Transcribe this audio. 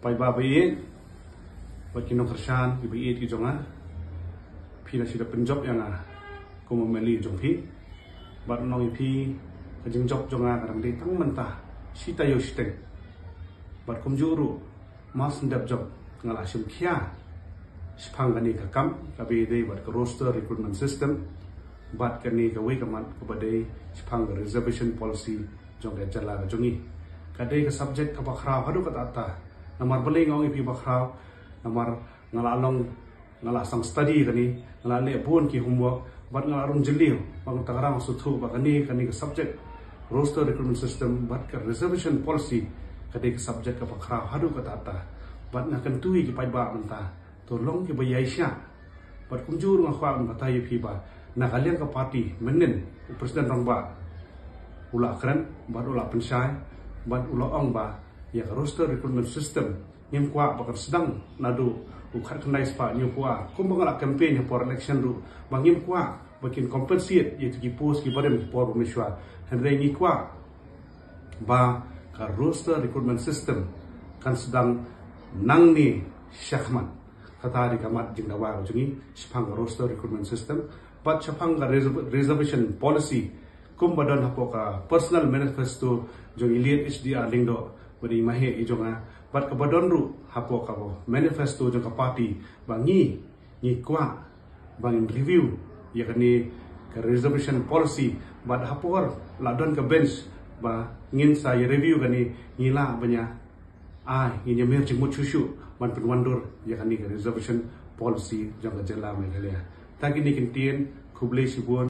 pai ba bai ba kinong kershan ki bai ki jonga pi na sida penjob yang ko meli jong pi ba nong pi ka jing job jonga kadang de tang mentah sita yo siteng ba kum juru mas ndap job ngala sim khia sipang gani ka kam ka be de ba ka roster recruitment system bat kani ka wei kamat ko ba de sipang reservation policy jong de jala ka jongi kadai ke subjek ka bakhra hadu ka ta namar beli ngong ipi bakhra namar ngala long ngala sang study kani ngala le pun ki homework bat ngala rum jeli bang tagarang suthu ba kani ke subjek roster recruitment system bat ka reservation policy kadai ke subjek ka bakhra hadu ka ta bat na kan tui ki pai ba menta tolong ki bayai sya bat kunjur ngakwa ba ta ipi ba na kalian ka party menen presiden rong ba ula keren bat ula pensai ban uloong ba ya roster recruitment system ngim kwa bakar sedang nadu ukhat kendai spa nyu kwa kumbangala campaign for election ru bangim kwa bakin compensate ye ki post ki barem por mishwa hendrai ni kwa ba ka roster recruitment system kan sedang nang ni syahman kata di kamat jingdawa jungi sipang roster recruitment system bat sipang reservation policy kumbadon hapoka personal manifesto jong ilir HDR lingdo bani mahe ijonga bat kabadon ru hapoka bo manifesto jong ka party bangi ni kwa bang review yakni ka reservation policy bat hapor ladon ka bench ba ngin sa review kani ngila banya ngi mer jimut chushu man penwandur yakni ka reservation policy jong ka jela megalia tagi ni kintien kuble sibun